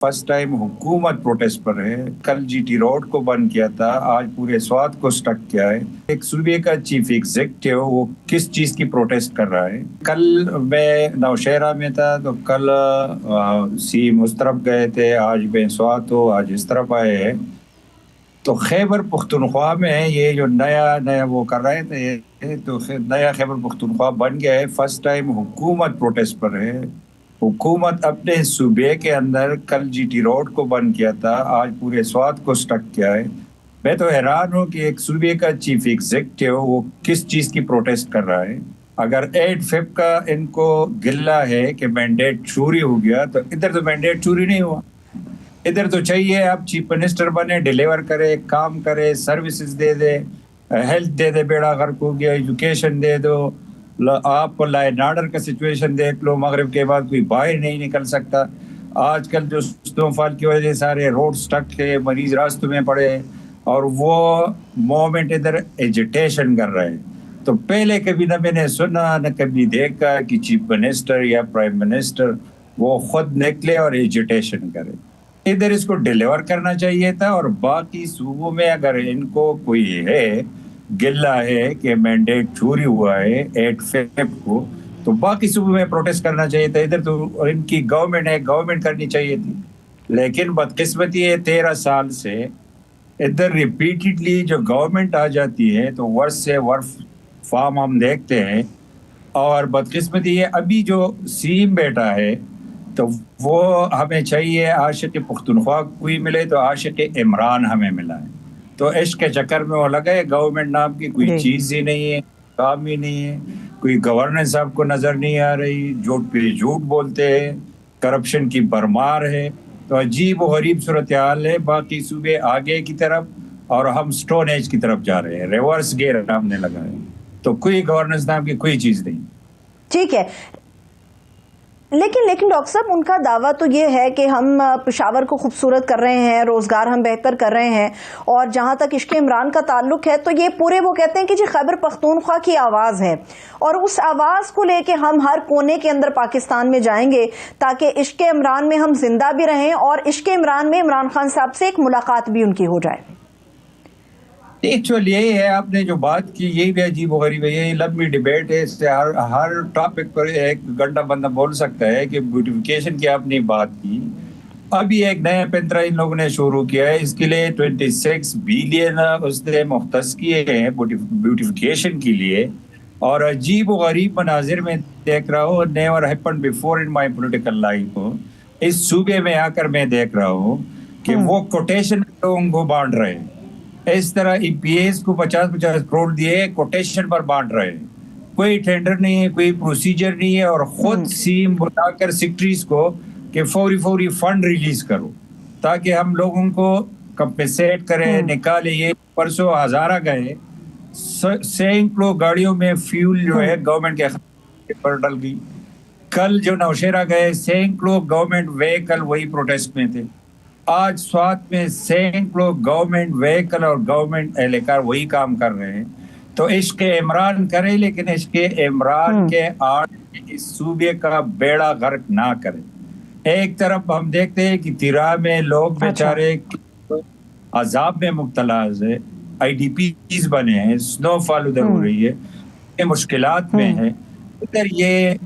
First time हुकूमत protest पर है। कल जीटी रोड को बंद किया था, आज पूरे स्वात को स्टक किया है। एक सूबे का चीफ एग्जीक्यूटिव वो किस चीज की प्रोटेस्ट कर रहा है। कल मैं नौशहरा में था तो कल सीएम उस तरफ गए थे, आज मैं स्वात हो, आज इस तरफ आए हैं। तो खैबर पख्तूनख्वा में ये जो नया वो कर रहे थे, तो नया खैबर पख्तूनख्वा बन गया है। फर्स्ट टाइम हुकूमत प्रोटेस्ट पर है। हुकूमत अपने सूबे के अंदर कल जीटी रोड को बंद किया था, आज पूरे स्वात को स्टक किया है। मैं तो हैरान हूँ कि एक सूबे का चीफ एग्जीक्यूटिव वो किस चीज की प्रोटेस्ट कर रहा है। अगर 8 फ़रवरी का इनको गिल्ला है कि मैंडेट चोरी हो गया, तो इधर तो मैंडेट चोरी नहीं हुआ। इधर तो चाहिए आप चीफ मिनिस्टर बने, डिलीवर करे, काम करे, सर्विसेज दे दे, हेल्थ दे दे, बेड़ा गर्क हो गया, एजुकेशन दे दो, आपको लॉ एंड ऑर्डर का सिचुएशन देख लो, मगरिब के बाद कोई बाहर नहीं निकल सकता। आजकल जो स्नोफॉल की वजह से सारे रोड स्टक है, मरीज रास्तों में पड़े हैं, और वो मोमेंट इधर एजिटेशन कर रहे हैं। तो पहले कभी ना मैंने सुना न कभी देखा कि चीफ मिनिस्टर या प्राइम मिनिस्टर वो खुद निकले और एजिटेशन करे। इधर इसको डिलीवर करना चाहिए था, और बाकी सूबों में अगर इनको कोई है गिल्ला है कि मैंडेट चोरी हुआ है 8 फ़रवरी को, तो बाकी सूबों में प्रोटेस्ट करना चाहिए था। इधर तो इनकी गवर्नमेंट है, गवर्नमेंट करनी चाहिए थी। लेकिन बदकिस्मती है 13 साल से इधर रिपीटेडली जो गवर्नमेंट आ जाती है तो वर्ष से वर्ष फॉर्म हम देखते हैं। और बदकिस्मती है अभी जो सीएम बैठा है तो वो हमें चाहिए आशिक पुख्तूनख्वा कोई मिले तो आशिक इमरान हमें मिला है। तो इश्क के चक्कर में वो लगा है गवर्नमेंट नाम की कोई चीज ही नहीं है, काम ही नहीं है, कोई गवर्नेंस आपको नजर नहीं आ रही, झूठ पे झूठ बोलते हैं, करप्शन की भरमार है। तो अजीब और गरीब सूरत हाल है। बाकी सूबे आगे की तरफ और हम स्टोन एज की तरफ जा रहे हैं, रिवर्स गियर हमने लगा है। तो कोई गवर्नेंस नाम की कोई चीज नहीं। ठीक है, लेकिन डॉक्टर साहब उनका दावा तो ये है कि हम पेशावर को खूबसूरत कर रहे हैं, रोजगार हम बेहतर कर रहे हैं, और जहां तक इश्क इमरान का ताल्लुक है तो ये पूरे वो कहते हैं कि जी खैबर पख्तूनख्वा की आवाज है, और उस आवाज को लेके हम हर कोने के अंदर पाकिस्तान में जाएंगे ताकि इश्क इमरान में हम जिंदा भी रहें और इश्क इमरान में इमरान खान साहब से एक मुलाकात भी उनकी हो जाए। एक्चुअली यही है, आपने जो बात की यही भी अजीब और गरीब है। यही लंबी डिबेट है, इससे हर टॉपिक पर एक घंटा बंदा बोल सकता है कि ब्यूटिफिकेशन की आपने बात की। अभी एक नया पेंत्रा इन लोगों ने शुरू किया है, इसके लिए 26 बिलियन उसने मुख्तस किए हैं ब्यूटिफिकेशन के लिए। और अजीब और गरीब मनाजिर में देख रहा हूँ, never happened before in my political life. इस सूबे में आकर मैं देख रहा हूँ कि वो कोटेशन लोगों को बांट रहे हैं। इस तरह ईपीएस को 50-50 करोड़ दिए, कोटेशन पर बांट रहे हैं। कोई टेंडर नहीं है, कोई प्रोसीजर नहीं है, और खुद सीएम बुलाकर सेक्रेटरीज को कि फौरी फंड रिलीज करो ताकि हम लोगों को कंपेसेट करें, निकाले। ये परसों हजारा गए, सैकड़ों गाड़ियों में फ्यूल जो है गवर्नमेंट के पर डल गई। कल जो नौशेरा गए, सैकड़ों गवर्नमेंट व्हीकल वही प्रोटेस्ट में थे। आज स्वात में सैकड़ों गवर्नमेंट व्हीकल और गवर्नमेंट एहलकार वही काम कर रहे हैं। तो इश्क इमरान करे, लेकिन इश्क इमरान के आड़ इस सूबे का बेड़ा गर्क ना करे। एक तरफ हम देखते हैं कि तिरा में लोग बेचारे अजाब में मुब्तला है, आईडीपीज बने हैं, स्नोफॉल उधर हो रही है, ये मुश्किलात में है। उधर ये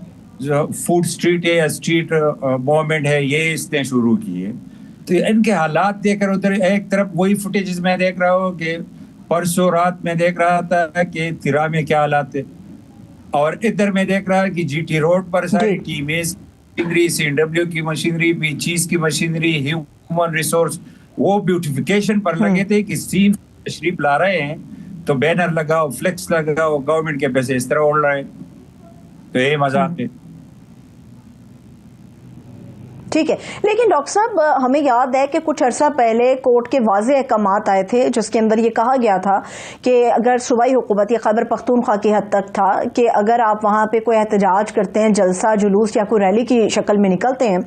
जो फूड स्ट्रीट है या स्ट्रीट मूवमेंट है, ये इसने शुरू की है। तो इनके हालात देखकर उधर एक तरफ वही फुटेज में देख रहा हूँ कि परसों रात में देख रहा था कि तिरा में क्या हालात है, और इधर में देख रहा कि जीटी रोड पर सारी टीमें, मशीनरी, CW की मशीनरी, बीचीज की मशीनरी, ह्यूमन रिसोर्स, वो ब्यूटिफिकेशन पर लगे थे कि सीम तशरीफ ला रहे हैं तो बैनर लगाओ, फ्लेक्स लगाओ, गवर्नमेंट के पैसे इस तरह उड़ रहे हैं। तो ये मजाक है। ठीक है, लेकिन डॉक्टर साहब हमें याद है कि कुछ अर्सा पहले कोर्ट के वाज़े अहकामात आए थे जिसके अंदर ये कहा गया था कि अगर सूबाई हुकूमत या खैबर पख्तूनख्वा की हद तक था कि अगर आप वहाँ पे कोई एहतजाज करते हैं, जलसा जुलूस या कोई रैली की शक्ल में निकलते हैं,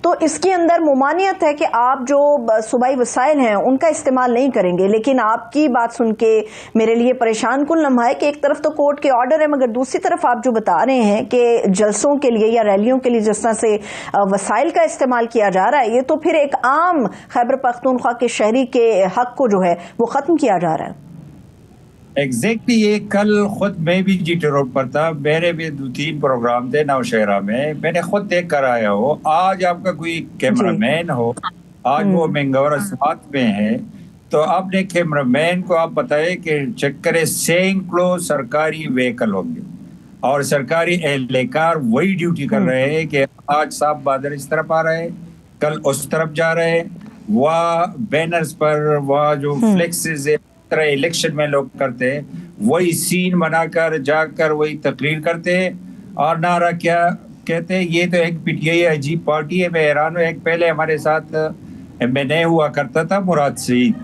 तो इसके अंदर मुमानियत है कि आप जो सूबाई वसाइल हैं उनका इस्तेमाल नहीं करेंगे। लेकिन आपकी बात सुन के मेरे लिए परेशान कुल लम्हा है कि एक तरफ तो कोर्ट के ऑर्डर है, मगर दूसरी तरफ आप जो बता रहे हैं कि जलसों के लिए या रैलियों के लिए जिस तरह से वसाइल का इस्तेमाल किया जा रहा है, ये तो फिर एक आम खैबर पख्तूनख्वा के शहरी के हक को जो है वो खत्म किया जा रहा है। एग्जैक्टली ये कल खुद मैं भी जीटी रोड पर था, मेरे भी 2-3 प्रोग्राम थे नौशहरा में, मैंने खुद देख कर आया हो। आज आपका कोई कैमरामैन हो, आज वो मंगोरा साथ में है, तो आपने कैमरामैन को आप बताए कि चेक करे सैकड़ों सरकारी व्हीकल होंगे और सरकारी एहलकार वही ड्यूटी कर रहे हैं कि आज साफ बादल इस तरफ आ रहे हैं, कल उस तरफ जा रहे हैं। वह बैनर्स पर वह जो फ्लेक्सेस तरह इलेक्शन में लोग करते हैं, वही सीन बनाकर जाकर वही तकरीर करते हैं और नारा क्या कहते हैं। ये तो एक पीटीआई अजीब पार्टी है। मैं हैरान हूँ, एक पहले हमारे साथ एमएनए हुआ करता था मुराद सईद,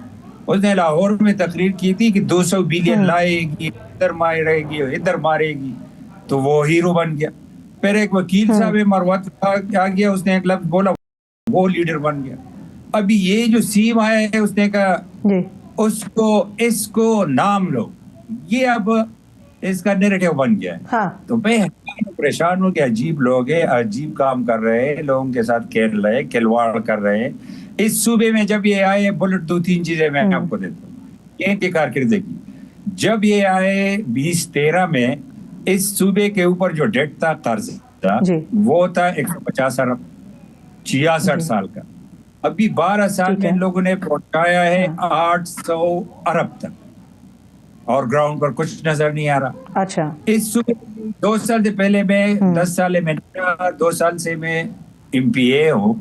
उसने लाहौर में तकरीर की थी कि 200 बिलियन लाएगी, इधर मारेगी इधर मारेगी, तो वो हीरो बन गया। फिर एक वकील साहब मरवत आ गया, उसने एक लफ्ज बोला, वो लीडर बन गया। अभी ये जो सीम आया है, उसने कहा उसको इसको नाम लो, ये अब इसका नैरेटिव बन गया है। हाँ। तो मैं परेशान हूँ कि अजीब लोग हैं, अजीब काम कर रहे हैं, लोगों के साथ खेल रहे हैं, खिलवाड़ कर रहे हैं। इस सूबे में जब ये आए, बुलेट 2-3 चीजें मैं आपको देता हूँ ये की कारकिर्दगी। जब ये आए 2013 में, इस सूबे के ऊपर जो डेट था, कर्ज था, वो था 150 अरब, 66 साल का। अभी 12 साल में लोगों ने पहुंचाया है 800 अरब तक और ग्राउंड पर कुछ नजर नहीं आ रहा। अच्छा, इस 2 साल से पहले मैं 10 साल में 2 साल से मैं एमपीए हूँ।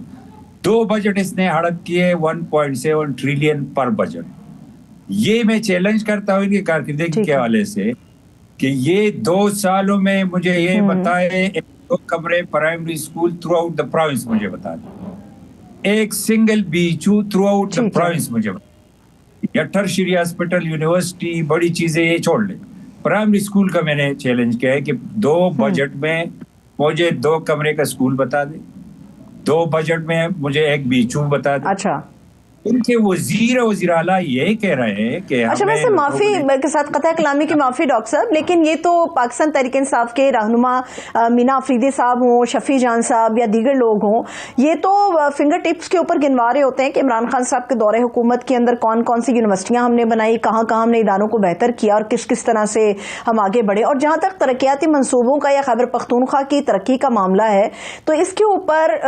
2 बजट इसने हड़प किए, 1.7 ट्रिलियन पर बजट। ये मैं चैलेंज करता हूँ इनकी कारकिर्दगी के हवाले से कि ये 2 सालों में मुझे ये बताए 2 कमरे primary school throughout the province मुझे बता दें, एक सिंगल बीचू थ्रू आउट द प्रोविंस मुझे, या टर्शियरी हॉस्पिटल, यूनिवर्सिटी, बड़ी चीजें ये छोड़ ले। प्राइमरी स्कूल का मैंने चैलेंज किया है कि 2 बजट में मुझे 2 कमरे का स्कूल बता दे, 2 बजट में मुझे एक बीचू बता दे। अच्छा, उनके वजीर आला यही कह रहे हैं कि अच्छा, वैसे माफी के साथ कतई कलामी की माफी डॉक्टर साहब, लेकिन ये तो पाकिस्तान तहरीक इंसाफ के रहनुमा मीना अफरीदी साहब हों, शफी जान साहब या दीगर लोग हों, ये तो फिंगर टिप्स के ऊपर गिनवा रहे होते हैं कि इमरान खान साहब के दौरे हुकूमत के अंदर कौन कौन सी यूनिवर्सिटियां हमने बनाई, कहाँ कहाँ हमने इदारों को बेहतर किया और किस किस तरह से हम आगे बढ़े। और जहाँ तक तरक्याती मनसूबों का या खैबर पख्तूनख्वा की तरक्की का मामला है, तो इसके ऊपर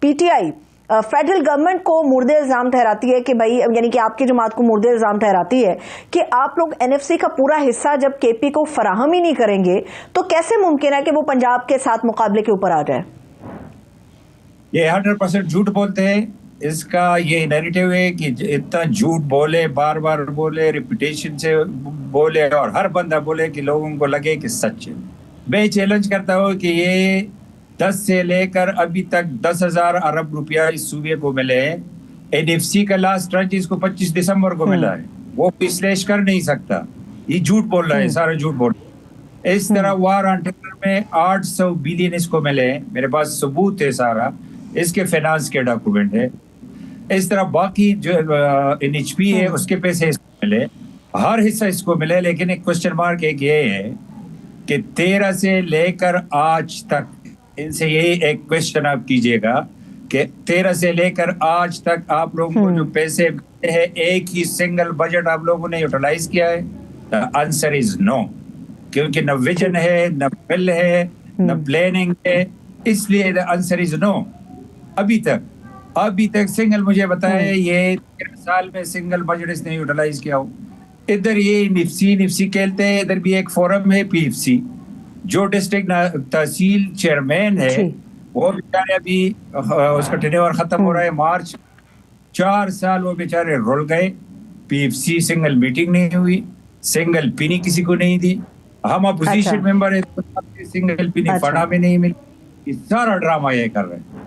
पीटीआई फेडरल गवर्नमेंट को मुर्दे इल्जाम ठहराती है कि भाई, यानी कि आपकी जमात को मुर्दे इल्जाम ठहराती है कि आप लोग एनएफसी का पूरा हिस्सा जब केपी को फराहम ही नहीं करेंगे तो कैसे मुमकिन है कि वो पंजाब के साथ मुकाबले के ऊपर आ जाए। ये 100% झूठ बोलते हैं। इसका ये नैरेटिव है कि इतना झूठ बोले, बार बार बोले, रिपीटेशन से बोले और हर बंदा बोले कि लोगों को लगे कि सच है। मैं चैलेंज करता हूँ कि ये 10 से लेकर अभी तक 10,000 अरब रुपया इस सूबे को मिले हैं। एनएफसी का लास्ट ट्रंच इसको 25 दिसंबर को मिला है, वो विश्लेष कर नहीं सकता, ये झूठ बोल रहा है, सारा झूठ बोल रहा है। इस तरह वार ऑन टेरर में 800 बिलियन इसको मिले हैं, मेरे पास सबूत है, सारा इसके फाइनेंस के डॉक्यूमेंट है। इस तरह बाकी जो एनएचपी है उसके पैसे इसको मिले, हर हिस्सा इसको मिले। लेकिन एक क्वेश्चन मार्क एक ये है कि 13 से लेकर आज तक, इनसे यही एक क्वेश्चन आप कीजिएगा कि 13 से लेकर आज तक आप लोगों को जो पैसे है, एक ही सिंगल बजट आप लोगों ने यूटिलाइज किया है? द आंसर इज नो, क्योंकि न विजन है, न बिल है, न प्लानिंग है, इसलिए द आंसर इज नो। अभी तक सिंगल मुझे बताया ये 13 साल में सिंगल बजट इसने यूटिलाइज किया हो। इधर ये निफ्सी खेलते हैं, इधर भी एक फोरम है पीएफसी, जो डिस्ट्रिक्ट तहसील चेयरमैन है वो बेचारे अभी उसका टेन्योर खत्म हो रहा है मार्च, 4 साल वो बेचारे रुल गए। पीएफसी सिंगल मीटिंग नहीं हुई, सिंगल पिनी किसी को नहीं दी। हम अपोजिशन मेंबर है, सिंगल पिनी फंडा में नहीं मिली। सारा ड्रामा ये कर रहे हैं।